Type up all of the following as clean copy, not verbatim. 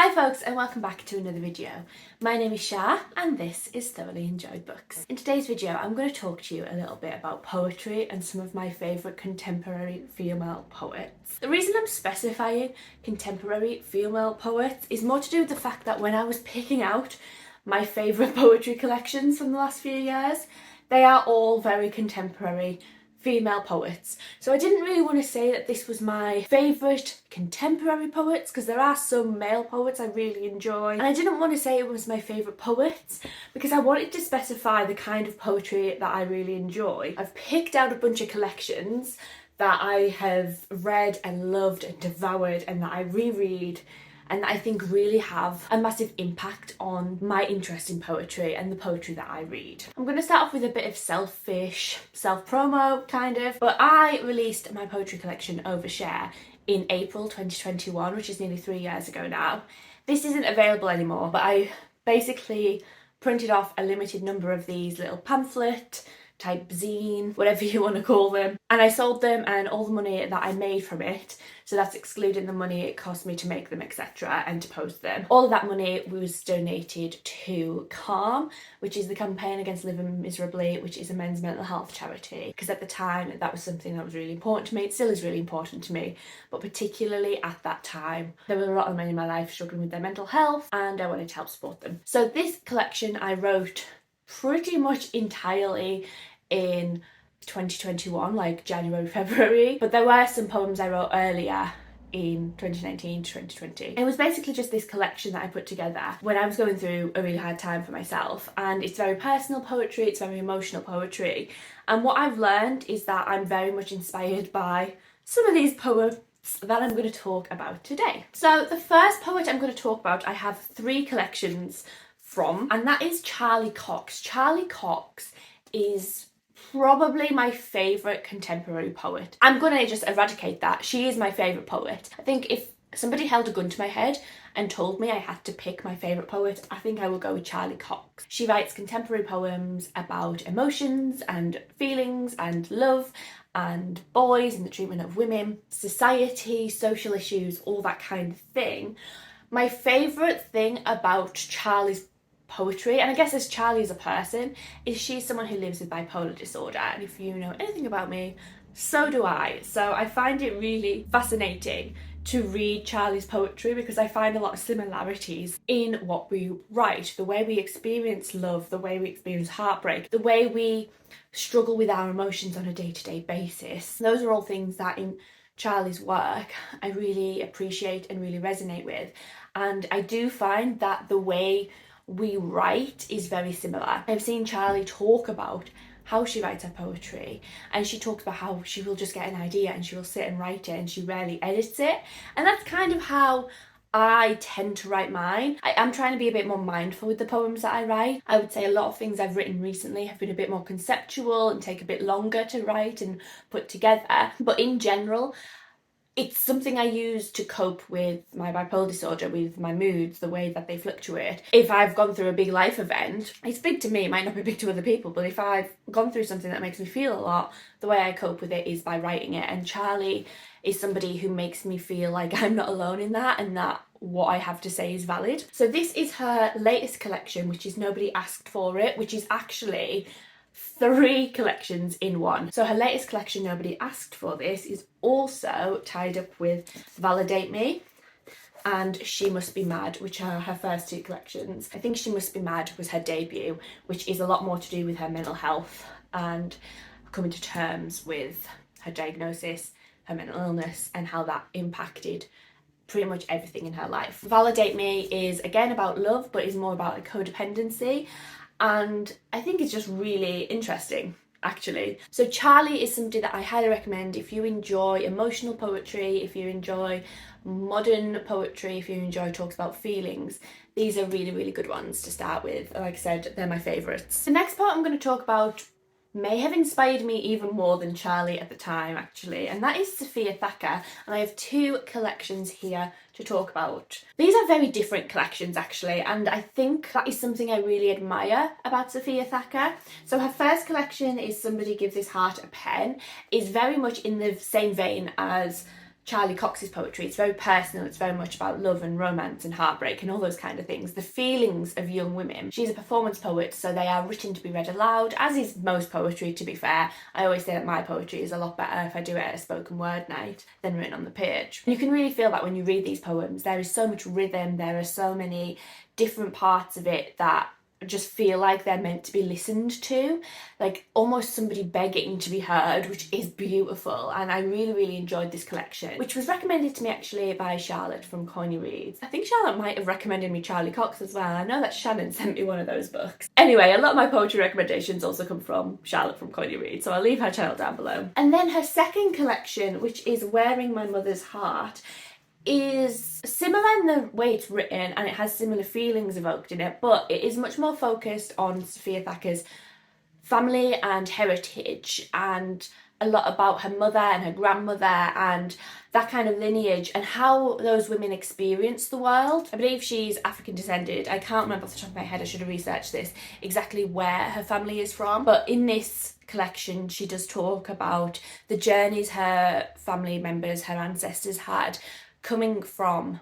Hi folks and welcome back to another video. My name is Shah and this is Thoroughly Enjoyed Books. In today's video I'm going to talk to you a little bit about poetry and some of my favourite contemporary female poets. The reason I'm specifying contemporary female poets is more to do with the fact that when I was picking out my favourite poetry collections from the last few years, they are all very contemporary female poets. So I didn't really want to say that this was my favourite contemporary poets because there are some male poets I really enjoy, and I didn't want to say it was my favourite poets because I wanted to specify the kind of poetry that I really enjoy. I've picked out a bunch of collections that I have read and loved and devoured and that I reread and that I think really have a massive impact on my interest in poetry and the poetry that I read. I'm going to start off with a bit of selfish self-promo kind of, but I released my poetry collection Overshare in April 2021, which is nearly 3 years ago now. This isn't available anymore, but I basically printed off a limited number of these little pamphlet type zine, whatever you want to call them, and I sold them, and all the money that I made from it, so that's excluding the money it cost me to make them, etc., and to post them, all of that money was donated to CALM, which is the Campaign Against Living Miserably, which is a men's mental health charity, because at the time that was something that was really important to me. It still is really important to me, but particularly at that time there were a lot of men in my life struggling with their mental health and I wanted to help support them. So this collection I wrote pretty much entirely in 2021, like January, February, but there were some poems I wrote earlier in 2019 to 2020. It was basically just this collection that I put together when I was going through a really hard time for myself, and it's very personal poetry, it's very emotional poetry, and what I've learned is that I'm very much inspired by some of these poems that I'm going to talk about today. So the first poet I'm going to talk about, I have 3 collections from, and that is Charly Cox. Charly Cox is probably my favourite contemporary poet. I'm gonna just eradicate that. She is my favourite poet. I think if somebody held a gun to my head and told me I had to pick my favourite poet, I think I would go with Charly Cox. She writes contemporary poems about emotions and feelings and love and boys and the treatment of women, society, social issues, all that kind of thing. My favourite thing about Charly's poetry, and I guess as Charly as a person, is she's someone who lives with bipolar disorder, and if you know anything about me, so do I. So I find it really fascinating to read Charly's poetry because I find a lot of similarities in what we write, the way we experience love, the way we experience heartbreak, the way we struggle with our emotions on a day-to-day basis. Those are all things that in Charly's work I really appreciate and really resonate with, and I do find that the way we write is very similar. I've seen Charly talk about how she writes her poetry, and she talks about how she will just get an idea and she will sit and write it and she rarely edits it, and that's kind of how I tend to write mine. I am trying to be a bit more mindful with the poems that I write. I would say a lot of things I've written recently have been a bit more conceptual and take a bit longer to write and put together, but in general it's something I use to cope with my bipolar disorder, with my moods, the way that they fluctuate. If I've gone through a big life event, it's big to me, it might not be big to other people, but if I've gone through something that makes me feel a lot, the way I cope with it is by writing it. And Charly is somebody who makes me feel like I'm not alone in that, and that what I have to say is valid. So this is her latest collection, which is Nobody Asked For It, which is actually 3 collections in one. So her latest collection, Nobody Asked For This, is also tied up with Validate Me and She Must Be Mad, which are her first 2 collections. I think She Must Be Mad was her debut, which is a lot more to do with her mental health and coming to terms with her diagnosis, her mental illness, and how that impacted pretty much everything in her life. Validate Me is again about love, but is more about a codependency, and I think it's just really interesting actually. So Charly is somebody that I highly recommend if you enjoy emotional poetry, if you enjoy modern poetry, if you enjoy talks about feelings. These are really, really good ones to start with. Like I said, they're my favourites. The next part I'm going to talk about may have inspired me even more than Charly at the time actually, and that is Sophia Ther, and I have 2 collections here to talk about. These are very different collections actually, and I think that is something I really admire about Sophia Ther. So her first collection is Somebody Give This Heart a Pen, is very much in the same vein as Charly Cox's poetry. It's very personal, it's very much about love and romance and heartbreak and all those kind of things. The feelings of young women. She's a performance poet, so they are written to be read aloud, as is most poetry, to be fair. I always say that my poetry is a lot better if I do it at a spoken word night than written on the page. You can really feel that when you read these poems. There is so much rhythm, there are so many different parts of it that just feel like they're meant to be listened to, like almost somebody begging to be heard, which is beautiful. And I really enjoyed this collection, which was recommended to me actually by Charlotte from Coiny Reads. I think Charlotte might have recommended me Charly Cox as well. I know that Shannon sent me one of those books. Anyway, a lot of my poetry recommendations also come from Charlotte from Coiny Reads, so I'll leave her channel down below. And then her second collection, which is Wearing My Mother's Heart, is similar in the way it's written and it has similar feelings evoked in it, but it is much more focused on Sophia Ther's family and heritage, and a lot about her mother and her grandmother and that kind of lineage and how those women experience the world. I believe she's African descended. I can't remember off the top of my head, I should have researched this, exactly where her family is from. But in this collection, she does talk about the journeys her family members, her ancestors had coming from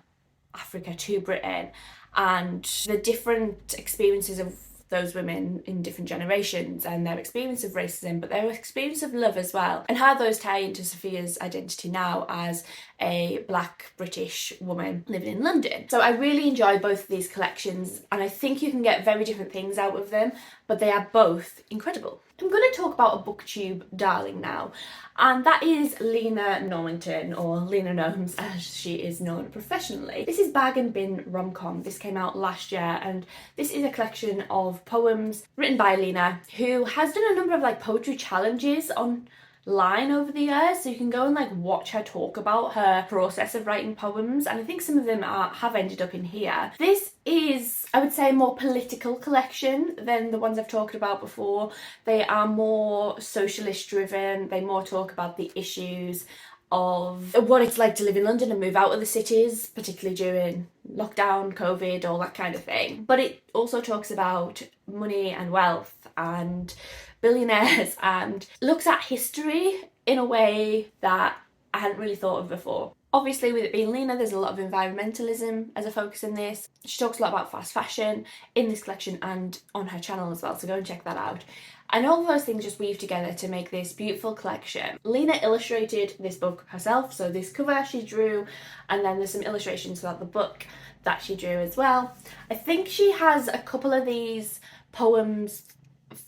Africa to Britain, and the different experiences of those women in different generations and their experience of racism, but their experience of love as well, and how those tie into Sophia's identity now as a Black British woman living in London. So I really enjoy both of these collections, and I think you can get very different things out of them, but they are both incredible. I'm going to talk about a booktube darling now, and that is Lena Normington, or Lena Gnomes as she is known professionally. This is Bag and Bin Rom-Com. This came out last year, and this is a collection of poems written by Lena, who has done a number of like poetry challenges online over the years, so you can go and like watch her talk about her process of writing poems, and I think some of them have ended up in here. This is, I would say, a more political collection than the ones I've talked about before. They are more socialist driven, they more talk about the issues of what it's like to live in London and move out of the cities, particularly during lockdown, COVID, all that kind of thing. But it also talks about money and wealth and billionaires and looks at history in a way that I hadn't really thought of before. Obviously, with it being Lena, there's a lot of environmentalism as a focus in this. She talks a lot about fast fashion in this collection and on her channel as well, so go and check that out. And all of those things just weave together to make this beautiful collection. Lena illustrated this book herself, so this cover she drew, and then there's some illustrations throughout the book that she drew as well. I think she has a couple of these poems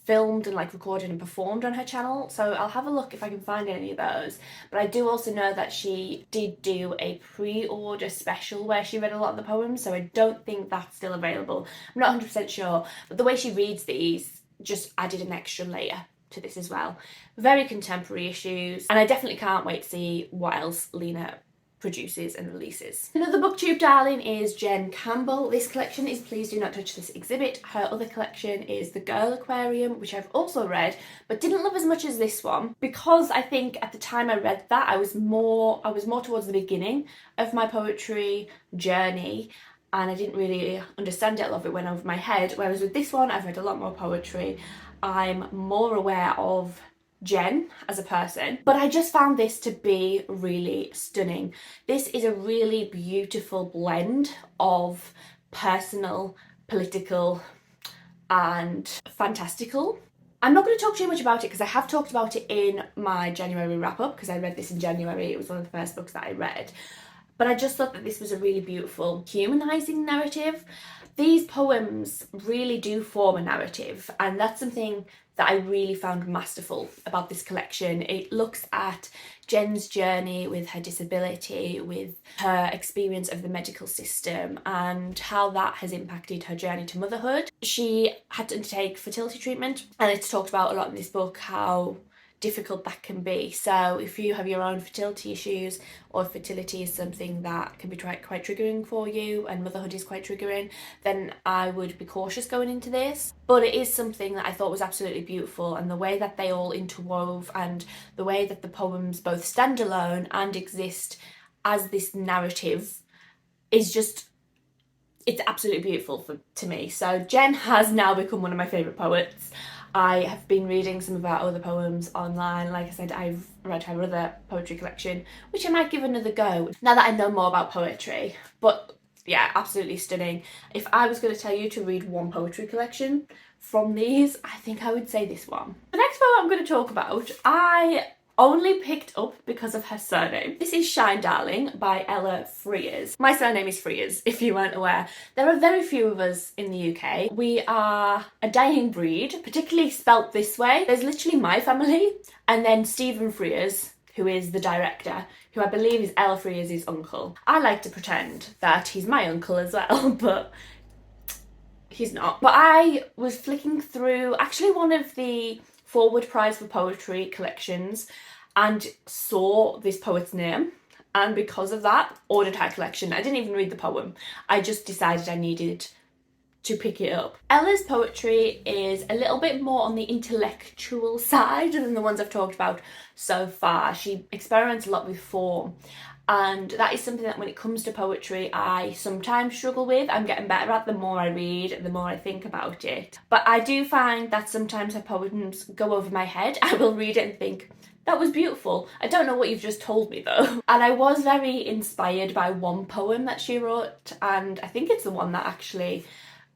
filmed and like recorded and performed on her channel, so I'll have a look if I can find any of those. But I do also know that she did do a pre-order special where she read a lot of the poems, so I don't think that's still available. I'm not 100% sure, but the way she reads these just added an extra layer to this as well. Very contemporary issues, and I definitely can't wait to see what else Lena produces and releases. Another booktube darling is Jen Campbell. This collection is Please Do Not Touch This Exhibit. Her other collection is The Girl Aquarium, which I've also read but didn't love as much as this one, because I think at the time I read that I was more towards the beginning of my poetry journey, and I didn't really understand it. A lot of it went over my head, whereas with this one I've read a lot more poetry. I'm more aware of Jen as a person, but I just found this to be really stunning. This is a really beautiful blend of personal, political and fantastical. I'm not going to talk too much about it because I have talked about it in my January wrap up, because I read this in January. It was one of the first books that I read, but I just thought that this was a really beautiful humanizing narrative. These poems really do form a narrative, and that's something that I really found masterful about this collection. It looks at Jen's journey with her disability, with her experience of the medical system and how that has impacted her journey to motherhood. She had to undertake fertility treatment, and it's talked about a lot in this book how difficult that can be. So if you have your own fertility issues, or fertility is something that can be quite triggering for you, and motherhood is quite triggering, then I would be cautious going into this. But it is something that I thought was absolutely beautiful, and the way that they all interwove and the way that the poems both stand alone and exist as this narrative is just, it's absolutely beautiful to me. So Jen has now become one of my favourite poets. I have been reading some of our other poems online. Like I said, I've read her other poetry collection, which I might give another go now that I know more about poetry. But yeah, absolutely stunning. If I was going to tell you to read one poetry collection from these, I think I would say this one. The next poem I'm going to talk about, I only picked up because of her surname. This is Shine Darling by Ella Frears. My surname is Friers, if you weren't aware. There are very few of us in the UK. We are a dying breed, particularly spelt this way. There's literally my family, and then Stephen Frears, who is the director, who I believe is Ella Frears' uncle. I like to pretend that he's my uncle as well, but he's not. But I was flicking through actually one of the Forward Prize for Poetry collections and saw this poet's name, and because of that ordered her collection. I didn't even read the poem, I just decided I needed to pick it up. Ella's poetry is a little bit more on the intellectual side than the ones I've talked about so far. She experiments a lot with form, and that is something that when it comes to poetry I sometimes struggle with. I'm getting better at the more I read, the more I think about it. But I do find that sometimes her poems go over my head. I will read it and think, that was beautiful. I don't know what you've just told me though. And I was very inspired by one poem that she wrote, and I think it's the one that actually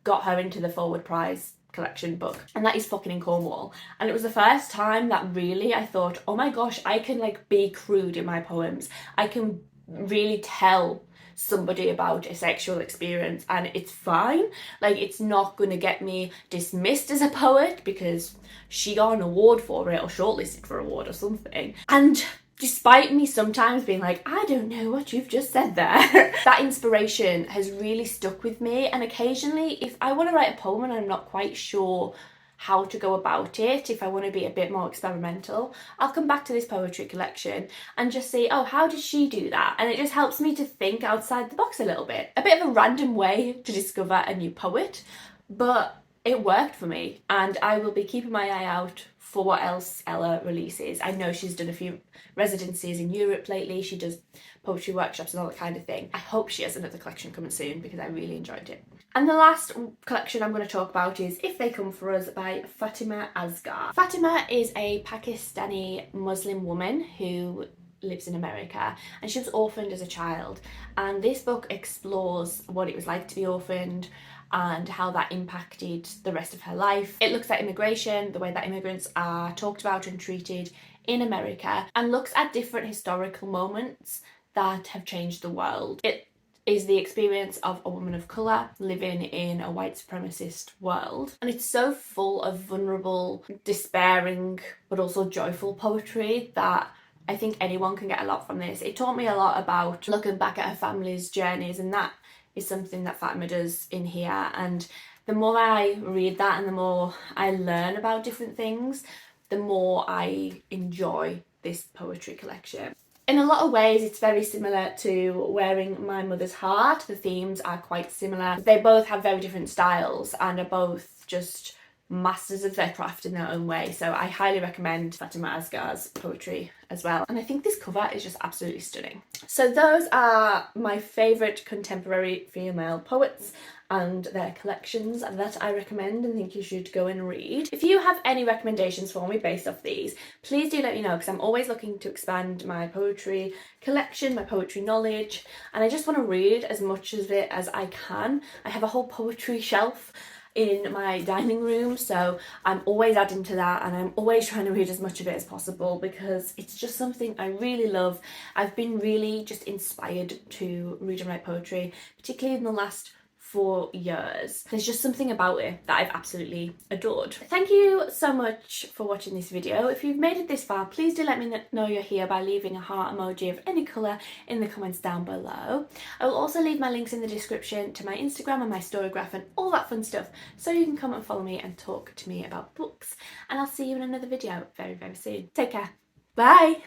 got her into the Forward Prize collection book, and that is Fucking in Cornwall. And it was the first time that really I thought, oh my gosh, I can like be crude in my poems. I can really tell somebody about a sexual experience and it's fine. Like, it's not going to get me dismissed as a poet because she got an award for it or shortlisted for an award or something. And despite me sometimes being like, I don't know what you've just said there, that inspiration has really stuck with me. And occasionally, if I want to write a poem and I'm not quite sure how to go about it, if I want to be a bit more experimental, I'll come back to this poetry collection and just see, oh, how did she do that? And it just helps me to think outside the box a little bit. A bit of a random way to discover a new poet, but it worked for me, and I will be keeping my eye out for what else Ella releases. I know she's done a few residencies in Europe lately. She does poetry workshops and all that kind of thing. I hope she has another collection coming soon because I really enjoyed it. And the last collection I'm going to talk about is If They Come For Us by Fatima Asgar. Fatima is a Pakistani Muslim woman who lives in America, and she was orphaned as a child, and this book explores what it was like to be orphaned and how that impacted the rest of her life. It looks at immigration, the way that immigrants are talked about and treated in America, and looks at different historical moments that have changed the world. It is the experience of a woman of colour living in a white supremacist world. And it's so full of vulnerable, despairing, but also joyful poetry that I think anyone can get a lot from this. It taught me a lot about looking back at her family's journeys, and that is something that Fatima does in here. And the more I read that and the more I learn about different things, the more I enjoy this poetry collection. In a lot of ways, it's very similar to Wearing My Mother's Heart. The themes are quite similar. They both have very different styles and are both just masters of their craft in their own way. So I highly recommend Fatima Asgar's poetry as well. And I think this cover is just absolutely stunning. So those are my favourite contemporary female poets and their collections that I recommend and think you should go and read. If you have any recommendations for me based off these, please do let me know, because I'm always looking to expand my poetry collection, my poetry knowledge, and I just want to read as much of it as I can. I have a whole poetry shelf in my dining room, so I'm always adding to that, and I'm always trying to read as much of it as possible because it's just something I really love. I've been really just inspired to read and write poetry, particularly in the last 4 years. There's just something about it that I've absolutely adored. Thank you so much for watching this video. If you've made it this far, please do let me know you're here by leaving a heart emoji of any colour in the comments down below. I will also leave my links in the description to my Instagram and my Storygraph and all that fun stuff, so you can come and follow me and talk to me about books. And I'll see you in another video very, very soon. Take care. Bye!